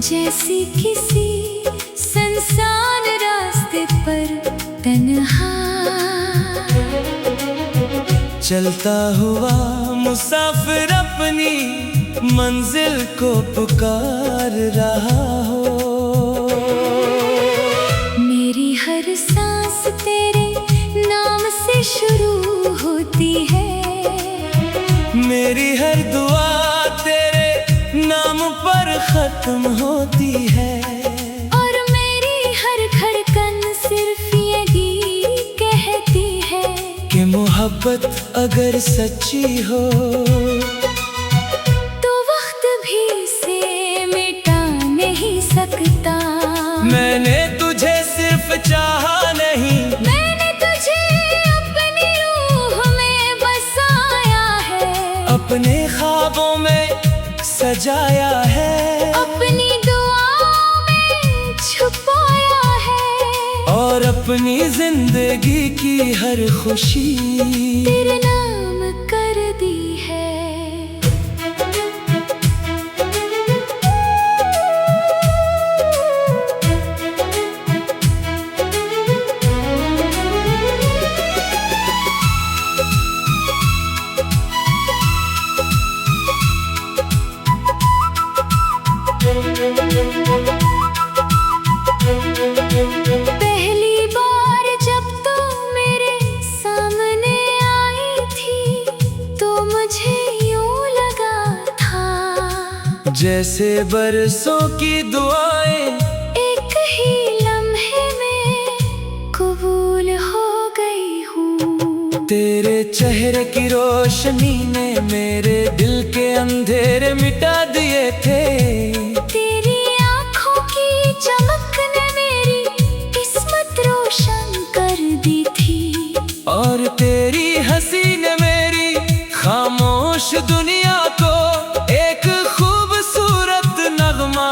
जैसी किसी संसार रास्ते पर तन्हा चलता हुआ मुसाफिर अपनी मंजिल को पुकार रहा हो। मेरी हर सांस तेरे नाम से शुरू होती है, मेरी हर दुआ तेरे नाम पर खत्म होती है, और मेरी हर धड़कन सिर्फ यही कहती है कि मोहब्बत अगर सच्ची हो तो वक्त भी इसे मिटा नहीं सकता। मैंने तुझे सिर्फ चाहा नहीं, मैंने तुझे अपनी रूह में बसाया है, अपने ख्वाबों में सजाया है, अपनी दुआओं में छुपाया है, और अपनी जिंदगी की हर खुशी तेरे नाम कर दी है। पहली बार जब तो मेरे सामने आई थी तो मुझे यूं लगा था जैसे बरसों की दुआएं एक ही लम्हे में कबूल हो गई हूँ। तेरे चेहरे की रोशनी ने मेरे दिल के अंधेरे मिटा दिए थे, तेरी आँखों की चमक ने मेरी किस्मत रोशन कर दी थी, और तेरी हंसी ने मेरी खामोश दुनिया को एक खूबसूरत नगमा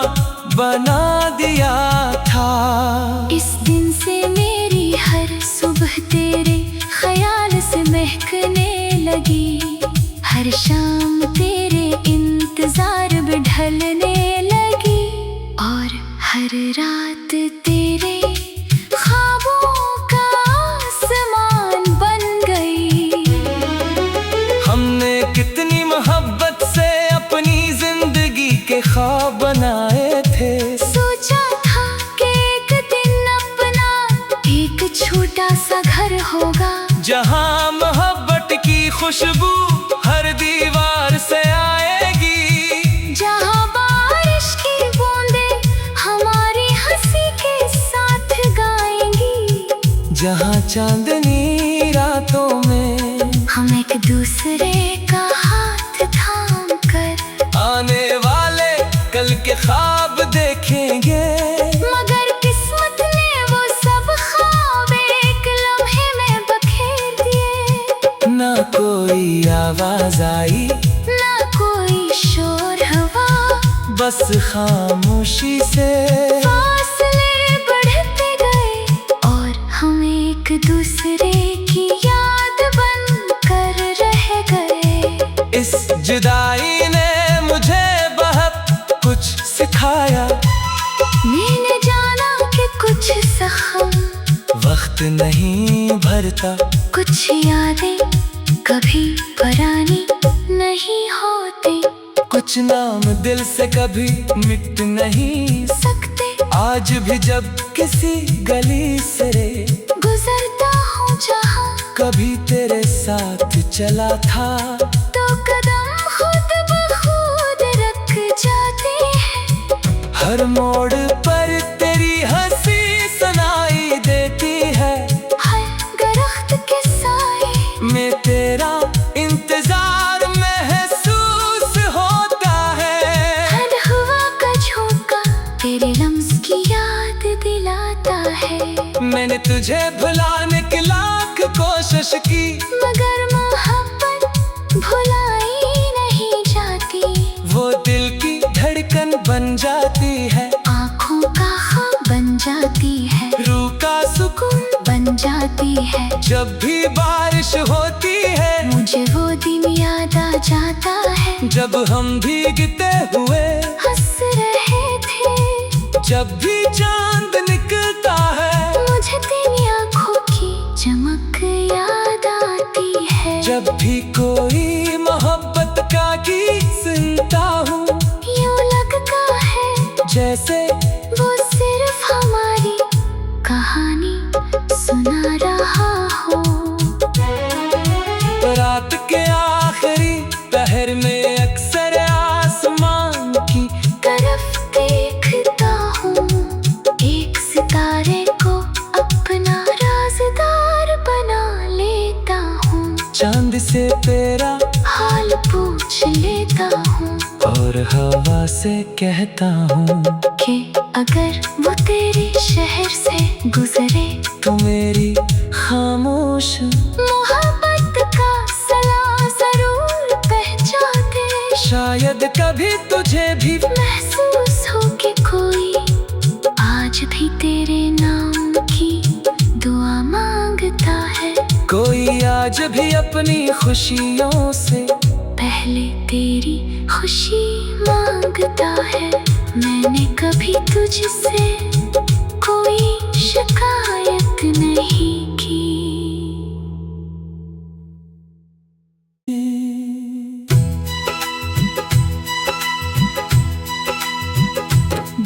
बना दिया था। इस दिन से मेरी हर सुबह तेरे ख्याल से महकने लगी, हर शाम तेरे इंतजार में ढलने लगी, और हर रात तेरे ख्वाबों का आसमान बन गई। हमने कितनी मोहब्बत से अपनी जिंदगी के ख्वाब बनाए थे, सोचा था कि एक दिन अपना एक छोटा सा घर होगा, जहाँ मोहब्बत की खुशबू हर दीवार से आएगी, जहाँ बारिश की बूंदें हमारी हंसी के साथ गाएंगी, जहाँ चांदनी रातों में हम एक दूसरे का हाथ थाम कर आने वाले कल के ख्वाब देखेंगे। मगर किस्मत ने वो सब ख्वाब एक लम्हे में बखेर दिए। ना कोई आवाज आई, ना कोई शोर हुआ, बस खामोशी से फासले बढ़ते गए, और हम एक दूसरे की याद बन कर रह गए। इस जुदाई ने मुझे बहुत कुछ सिखाया, मैंने जाना कि कुछ जख्म वक्त नहीं भरता, कुछ यादें कभी पुरानी नहीं होती, कुछ नाम दिल से कभी मिट नहीं सकते। आज भी जब किसी गली से गुजरता हूँ जहाँ कभी तेरे साथ चला था, तो कदम खुद ब खुद रख जाते हैं। हर मोड़ पर तेरी हंसी सुनाई देती है, हर दरख्त के साए मैं तेरा इंतजार महसूस होता है, हर हवा का झोंका तेरे लम्स की याद दिलाता है। मैंने तुझे भुलाने की लाख कोशिश की, मगर मोहब्बत भुलाई नहीं जाती, वो दिल की धड़कन बन जाती है, आँखों का ख्वाब बन जाती है, रूह का सुकून बन जाती है। जब भी बारिश होती है मुझे वो दिन याद आ जाता है, जब हम भीगते हुए हंस रहे थे। जब भी चांद निकलता है मुझे तेरी आंखों की चमक याद आती है। जब भी कोई मोहब्बत का गीत सुनता हूँ यूं लगता है जैसे वो सिर्फ हमारी कहानी सुना रहा हो। रात के आखिरी पहर में अक्सर आसमान की तरफ देखता हूँ, एक सितारे को अपना राज़दार बना लेता हूँ। चांद से तेरा हाल पूछ लेता हूँ और हवा से कहता हूँ कि अगर वो तेरे शहर से गुजरे तो मेरी खामोश मोहब्बत का सलाम जरूर पहुंचाते। शायद कभी तुझे भी महसूस हो कि कोई आज भी तेरे नाम की दुआ मांगता है। कोई आज भी अपनी खुशियों से पहले तेरी खुशी मांगता है। मैंने कभी तुझसे कोई शिकायत नहीं की।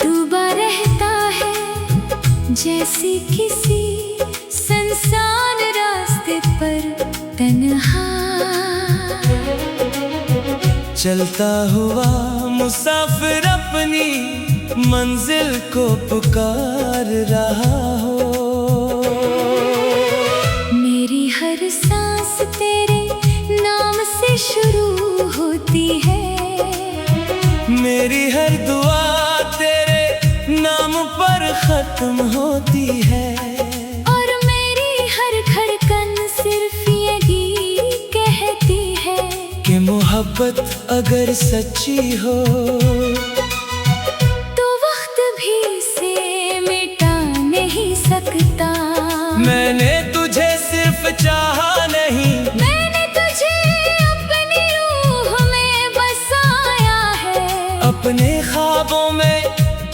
डूबा रहता है जैसी किसी सुनसान रास्ते पर तन्हा, चलता हुआ मुसाफिर अपनी मंजिल को पुकार रहा हो। मेरी हर सांस तेरे नाम से शुरू होती है। मेरी हर दुआ तेरे नाम पर खत्म होती है। और मेरी हर धड़कन सिर्फ यही कहती है कि मोहब्बत अगर सच्ची हो तो वक्त भी इसे मिटा नहीं सकता। मैंने तुझे सिर्फ चाहा नहीं, मैंने तुझे अपनी रूह में बसाया है। अपने ख्वाबों में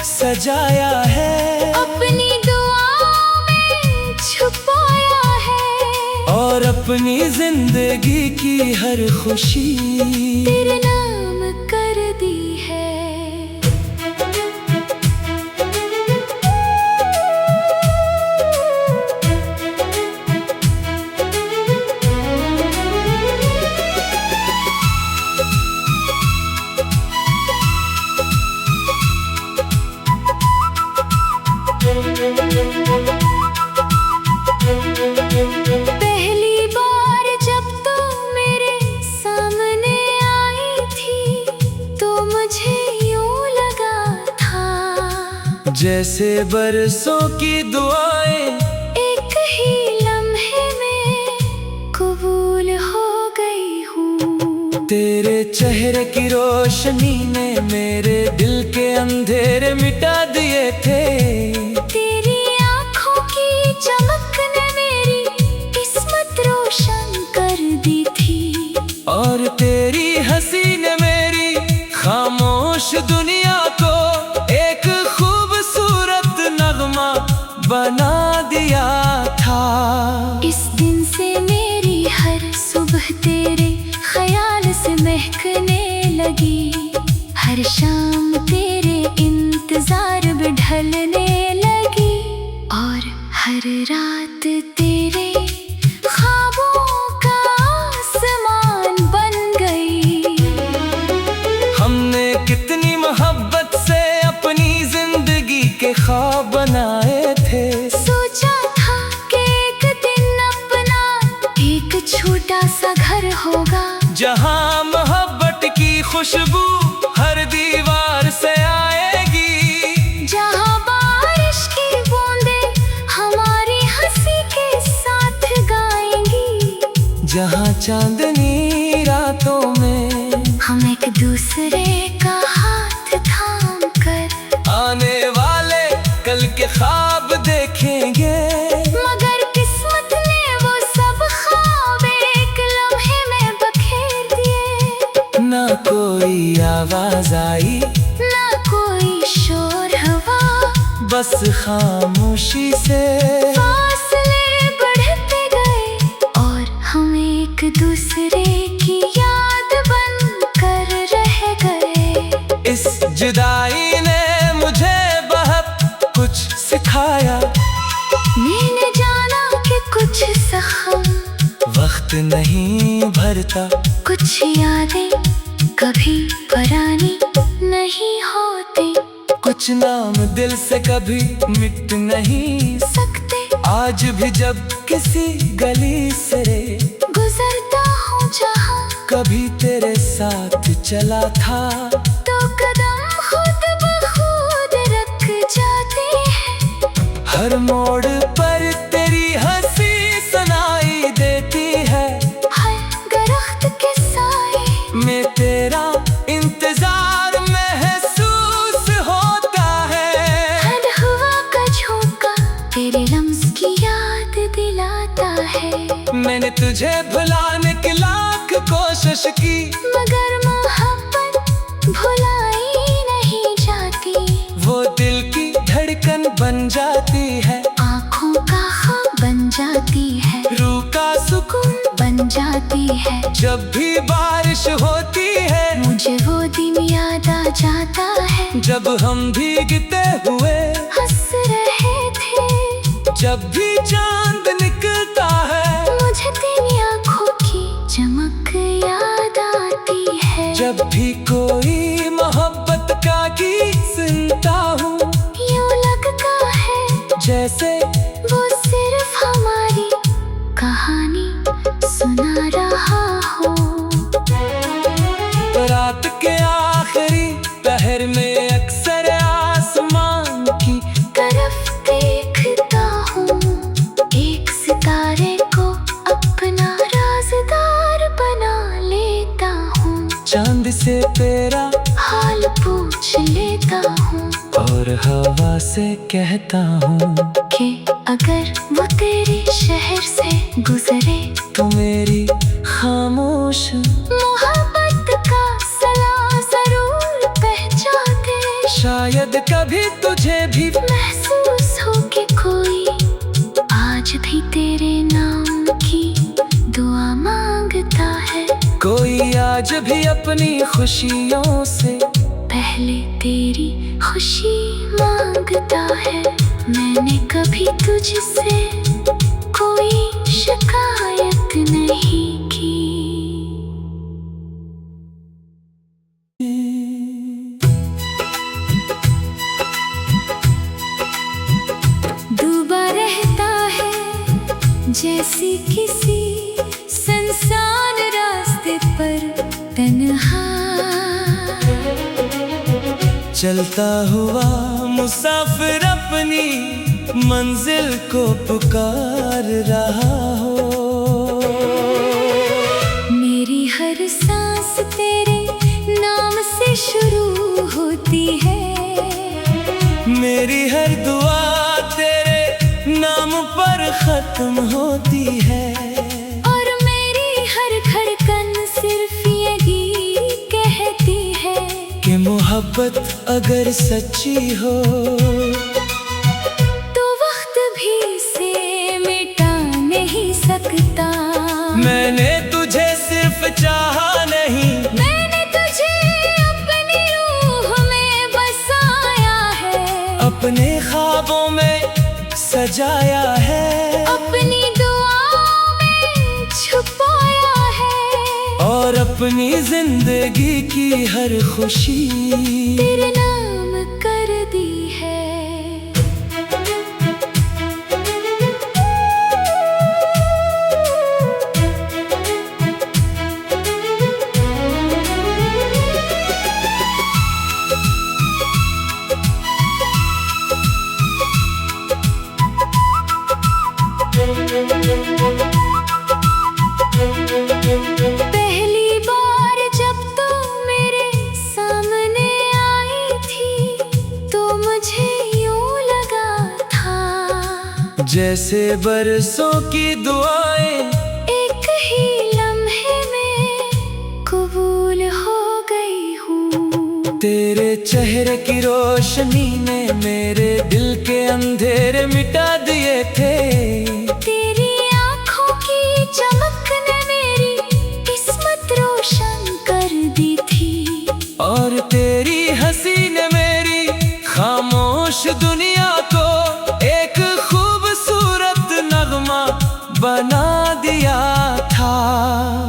सजाया है। अपनी दुआओं में छुपाया है। और अपनी जिंदगी की हर खुशी तेरे नाम कर दी है। पहली बार जब तो मेरे सामने आई थी तो मुझे यूं लगा था जैसे बरसों की दुआएं एक ही लम्हे में कबूल हो गई हूँ। तेरे चेहरे की रोशनी ने मेरे दिल के अंधेरे मिटा दिए थे। तेरी आंखों की चमक ने मेरी किस्मत रोशन कर दी थी। और तेरी हंसी ने मेरी खामोश दुनिया को एक खूबसूरत नगमा बना दिया था। इस दिन से मेरी हर सुबह तेरे ख्याल से महकने लगी। हर शाम तेरे इंतजार में ढलने लगी। और हर रात तेरे ख्वाबों का आसमान बन गई। हमने कितनी मोहब्बत से अपनी जिंदगी के ख्वाब बनाए थे। सोचा था कि एक दिन अपना एक छोटा सा घर होगा जहाँ मोहब्बत की खुशबू हर दीवार से आएगी। जहाँ बारिश की बूंदें हमारी हंसी के साथ गाएंगी। जहाँ चांदनी रातों में हम एक दूसरे का हाथ थाम कर आने वाले कल के ख्वाब देखेंगे। मगर किस्मत ने वो सब ख्वाब एक लम्हे में बखेर दिए। ना कोई आवाज आई, ना कोई शोर हुआ, बस खामोशी से फासले बढ़ते गए और हम एक दूसरे की याद बन कर रह गए। इस जुदाई ने मुझे बहुत कुछ सिखाया। मैंने जाना कि कुछ जख्म वक्त नहीं भरता, कुछ यादें कभी पुरानी नहीं होती, कुछ नाम दिल से कभी मिट नहीं सकते। आज भी जब किसी गली से गुजरता हूँ जहाँ कभी तेरे साथ चला था, तो कदम खुद ब खुद रख जाते हैं। हर मोड़ पर तेरी हंसी सुनाई देती है। हर दरख्त के साए मैं तेरा इंतजार महसूस होता है। हर हवा का झोंका तेरे लम्स की याद दिलाता है। मैंने तुझे भुलाने की लाख कोशिश की, मगर मोहब्बत भुलाई नहीं जाती। वो दिल की धड़कन बन जाती है, आँखों का ख्वाब बन जाती है, रूह का सुकून बन जाती है। जब भी बारिश होती है मुझे वो दिन याद आ जाता है, जब हम भीगते हुए हंस रहे थे। जब भी चांद निकलता है मुझे तेरी आँखों की चमक याद आती है। जब भी कोई मोहब्बत का गीत सुनता हूँ, यूं लगता है जैसे वो सिर्फ हमारी कहानी सुना रहा हो। रात के आखिरी पहर में अक्सर आसमान की तरफ देखता हूँ, एक सितारे को अपना राज़दार बना लेता हूँ। चांद से तेरा हाल पूछ लेता हूँ और हवा से कहता हूँ कि अगर वो तेरे शहर से गुजरे तो मेरी खामोश मोहब्बत का सलाम जरूर पहचाने। शायद कभी तुझे भी महसूस हो कि कोई आज भी तेरे नाम की दुआ मांगता है। कोई आज भी अपनी खुशियों से पहले तेरी खुशी मांगता है। मैंने कभी तुझसे कोई शिकायत नहीं की। डूबा रहता है जैसी किसी सुनसान रास्ते पर तन्हा, चलता हुआ मुसाफिर अपनी मंजिल को पुकार रहा हो। मेरी हर सांस तेरे नाम से शुरू होती है, मेरी हर दुआ तेरे नाम पर खत्म होती है। और मेरी हर धड़कन सिर्फ यही कहती है कि मोहब्बत अगर सच्ची हो तो वक्त भी से मिटा नहीं सकता। मैंने तुझे सिर्फ चाहा नहीं, मैंने तुझे अपनी रूह में बसाया है, अपने ख्वाबों में सजाया है, अपनी दुआओं में छुपाया है। और अपनी जिंदगी की हर खुशी तेरे नाम कर दी है। पहली बार जब तू मेरे सामने आई थी तो मुझे यूं लगा था जैसे बरसों की दुआएं एक ही लम्हे में कबूल हो गई हूँ। तेरे चेहरे की रोशनी ने मेरे दिल के मिटा दिए थे। तेरी आंखों की चमक ने मेरी किस्मत रोशन कर दी थी। और तेरी हंसी ने मेरी खामोश दुनिया को एक खूबसूरत नगमा बना दिया था।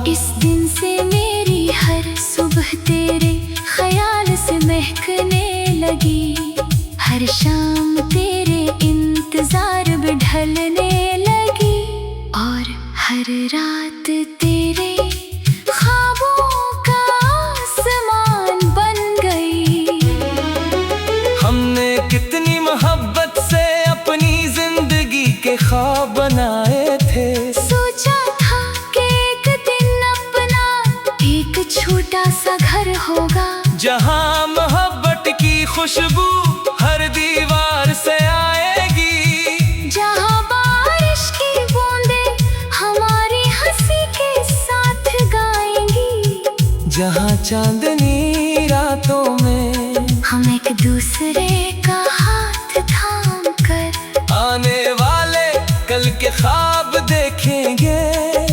इस दिन से मेरी हर सुबह तेरे ख्याल से महकने लगी। हर शाम तेरे इंतजार में ढलने लगी। और हर रात तेरे ख्वाबों का आसमान बन गई। हमने कितनी मोहब्बत से अपनी जिंदगी के ख्वाब बनाए थे। सोचा था कि एक दिन अपना एक छोटा सा घर होगा, जहाँ मोहब्बत की खुशबू हर दीवार से आएगी। जहाँ बारिश की बूंदें हमारी हंसी के साथ गाएंगी। जहाँ चांदनी रातों में हम एक दूसरे का हाथ थाम कर आने वाले कल के ख्वाब देखेंगे।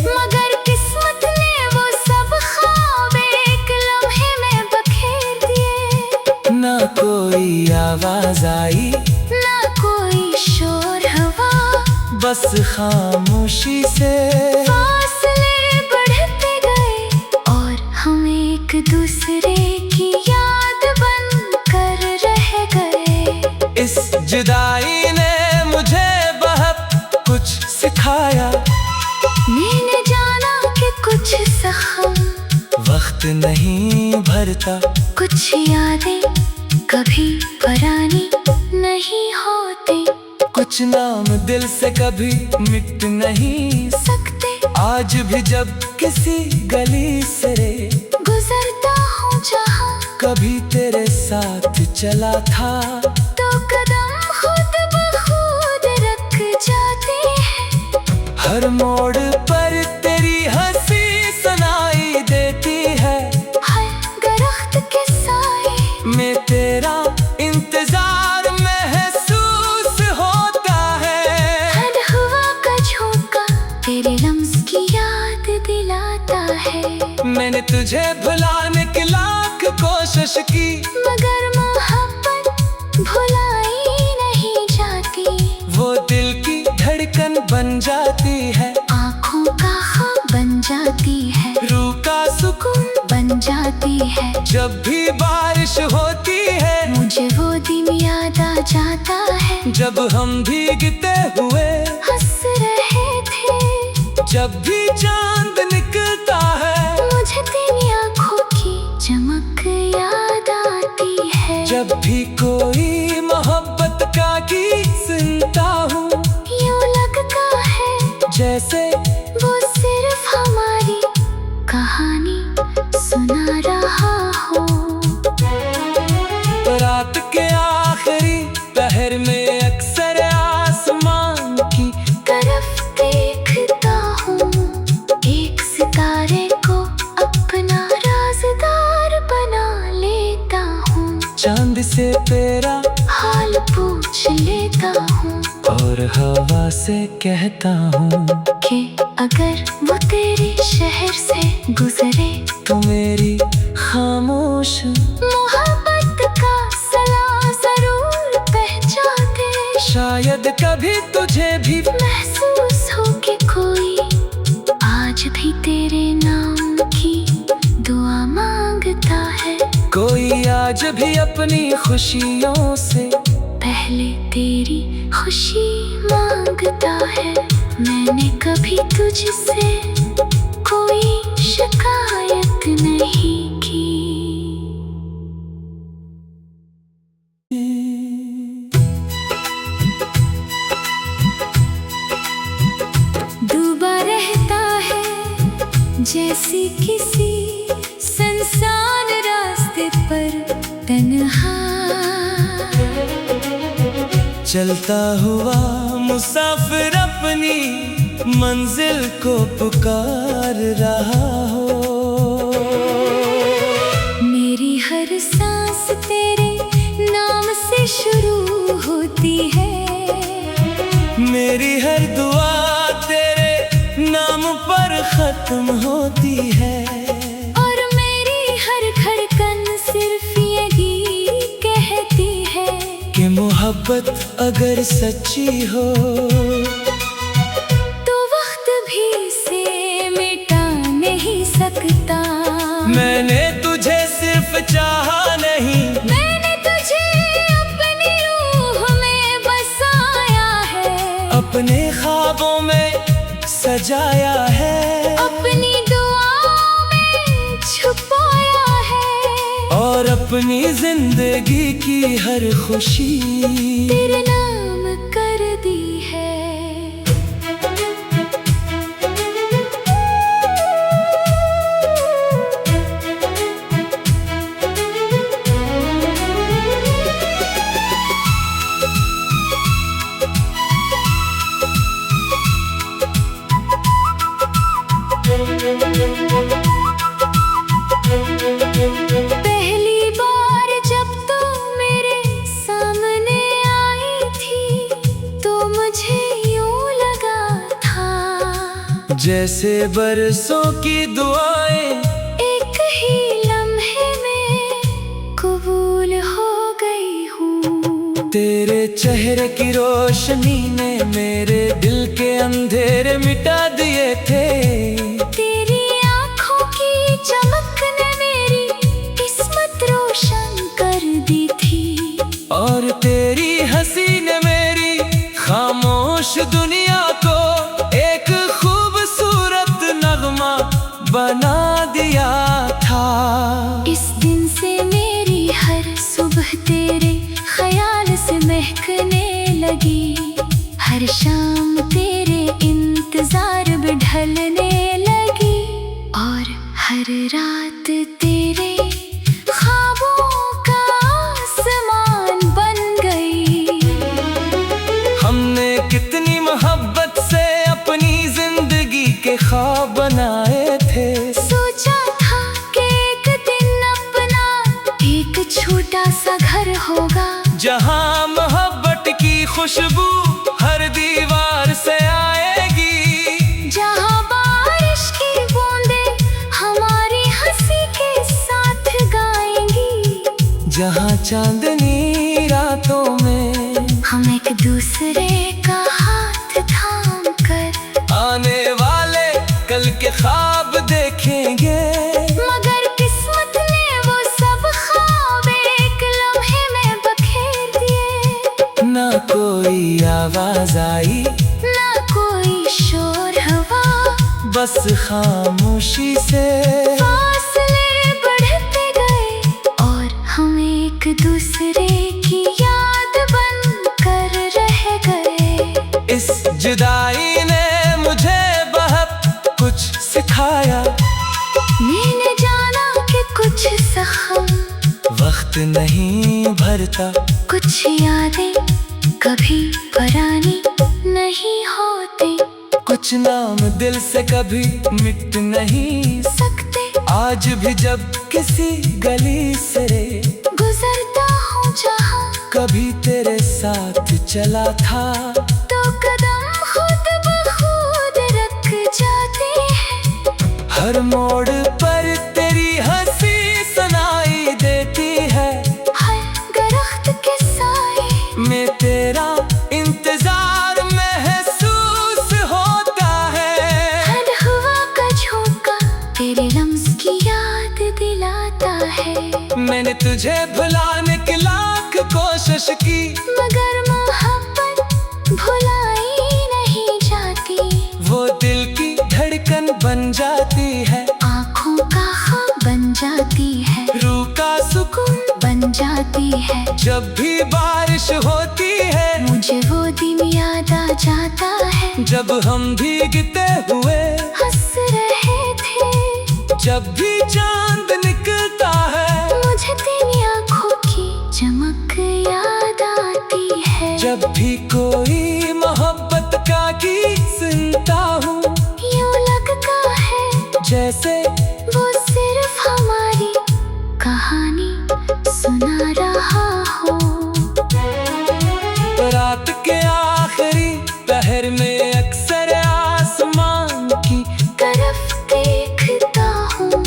मगर किस्मत ने वो सब ख्वाब एक लम्हे में बखेर दिए। ना कोई आवाज आई, ना कोई शोर हुआ, बस खामोशी से फासले बढ़ते गए। और हम एक दूसरे की याद बन कर रह गए। इस जुदाई ने मुझे बहुत कुछ सिखाया। मैंने जाना कि कुछ जख्म वक्त नहीं भरता, कुछ यादें कभी पुरानी नहीं होती। कुछ नाम दिल से कभी मिट नहीं सकते आज भी जब किसी गली से गुजरता हूँ जहाँ कभी तेरे साथ चला था। तो कदम खुद ब खुद रख जाते हैं। हर मोड़ पर तेरी हंसी सुनाई देती है। हर दरख्त के साए मैं तेरा इंतजार महसूस होता है। हर हवा का झोंका तेरे लम्स की याद दिलाता है। मैंने तुझे भुलाने की लाख कोशिश की, मगर मोहब्बत भुलाई नहीं जाती। वो दिल की धड़कन बन जाती है। आँखों का ख्वाब बन जाती है। रूह का सुकून बन जाती है। जब भी बारिश होती है मुझे वो दिन याद आ जाता है। जब हम भीगते हुए हंस रहे थे। जब भी चांद निकलता है मुझे तेरी आँखों की चमक याद आती है। जब भी कोई मोहब्बत का गीत सुनता हूँ यूं लगता है जैसे वो सिर्फ हमारी कहानी सुना रहा हो। रात के आखिरी पहर में अक्सर आसमान की तरफ देखता हूँ। एक सितारे को अपना राज़दार बना लेता हूँ। चांद से तेरा हाल पूछ लेता हूँ। और हवा से कहता हूँ कि अगर वो तेरे शहर से गुजरे तू मेरी खामोश मोहब्बत का सलाम जरूर पहचाने। शायद कभी तुझे भी महसूस हो कि कोई आज भी तेरे नाम की दुआ मांगता है। कोई आज भी अपनी खुशियों से पहले तेरी खुशी मांगता है। मैंने कभी तुझसे कोई शिकायत नहीं की। डूबा रहता है जैसी किसी सुनसान रास्ते पर तन्हा। चलता हुआ मुसाफिर अपनी मंजिल को पुकार रहा हो। मेरी हर सांस तेरे नाम से शुरू होती है। मेरी हर दुआ तेरे नाम पर खत्म होती है, और मेरी हर धड़कन सिर्फ यही कहती है कि मोहब्बत अगर सच्ची हो तो वक्त भी से मिटा नहीं सकता। मैंने तुझे सिर्फ चाहा नहीं, मैंने तुझे अपनी रूह में बसाया है, अपने ख्वाबों में सजाया है, अपनी दुआओं में छुपाया है, और अपनी जिंदगी की हर खुशी तेरे नाम कर दी है। पहली बार जब तू मेरे सामने आई थी तो मुझे यूं लगा था जैसे बरसों की दुआएं एक ही लम्हे में कबूल हो गई हूँ। तेरे चेहरे की रोशनी ने मेरे दिल के अंधेरे मिटा दिए थे, तेरी आँखों की चमक ने मेरी किस्मत रोशन कर दी थी, और तेरी हंसी ने मेरी खामोश दुनिया को एक खूबसूरत नगमा बना दिया था। इस दिन से मेरी हर सुबह तेरे ख्याल से महकने लगी, हर शाम तेरे इंतजार में ढलने लगी, और हर रात तेरे ख्वाबों का आसमान बन गई। हमने कितनी मोहब्बत से अपनी जिंदगी के ख्वाब बनाए थे, सोचा था कि एक दिन अपना एक छोटा सा घर होगा, जहाँ मोहब्बत की खुशबू हर दीवार से आएगी, जहाँ बारिश की बूंदें हमारी हंसी के साथ गाएंगी, जहाँ चांदनी रातों में हम एक दूसरे का हाथ थाम कर आने वाले कल के ख्वाब देखेंगे। मगर किस्मत ने वो सब ख्वाब एक लम्हे में बखेर दिए। ना कोई आवाज आई, ना कोई शोर हुआ, बस खामोशी से फासले बढ़ते गए, और हम एक दूसरे की याद बन कर रह गए। इस जुदाई ने मुझे बहुत कुछ सिखाया, मैंने जाना कि कुछ जख्म वक्त नहीं भरता, कुछ यादें कभी पुरानी नहीं होती, कुछ नाम दिल से कभी मिट नहीं सकते। आज भी जब किसी गली से गुजरता हूँ जहाँ कभी तेरे साथ चला था, तो कदम खुद ब खुद रख जाते हैं। हर मोड़ पर तेरी हंसी सुनाई देती है, हर दरख्त के साए मैं तेरा इंतजार महसूस होता है, हर हवा का झोंका तेरे लम्स की याद दिलाता है। मैंने तुझे भुलाने की लाख कोशिश की, मगर मोहब्बत भुलाई नहीं जाती, वो दिल की धड़कन बन जाती है, आँखों का ख्वाब बन जाती है, रूह का सुकून बन जाती है। जब भी बारिश होती है मुझे वो दिन याद आ जाता है, जब हम भीगते हुए हंस रहे थे। जब भी चांद निकलता है मुझे तेरी आँखों की चमक याद आती है, जब भी कोई मोहब्बत का गीत सुनता हूँ, यूं लगता है जैसे वो सिर्फ हमारी कहानी सुना रहा हो। रात के आखिरी पहर तरफ देखता हूँ,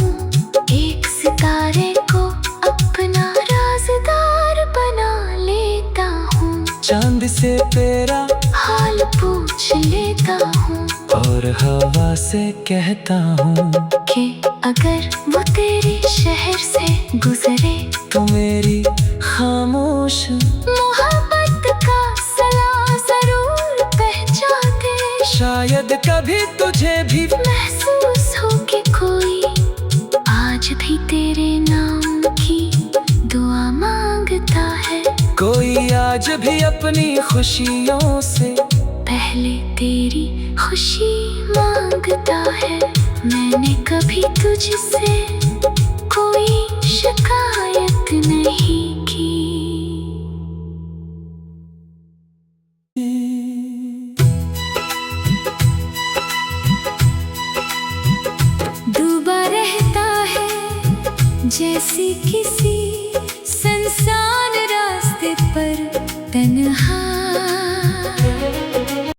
एक सितारे को अपना राज़दार बना लेता हूँ। चांद से तेरा हाल पूछ लेता हूँ और हवा से कहता हूँ कि अगर वो तेरे शहर से गुजरे तो मेरी खामोश मोहब्बत का सलाह जरूर पहचाने। शायद कभी तुझे भी महसूस हो कि कोई आज भी तेरे नाम की दुआ मांगता है। कोई आज भी अपनी खुशियों से पहले तेरी खुशी मांगता है। मैंने कभी तुझसे कोई शिकायत नहीं की। डूबा रहता है जैसी किसी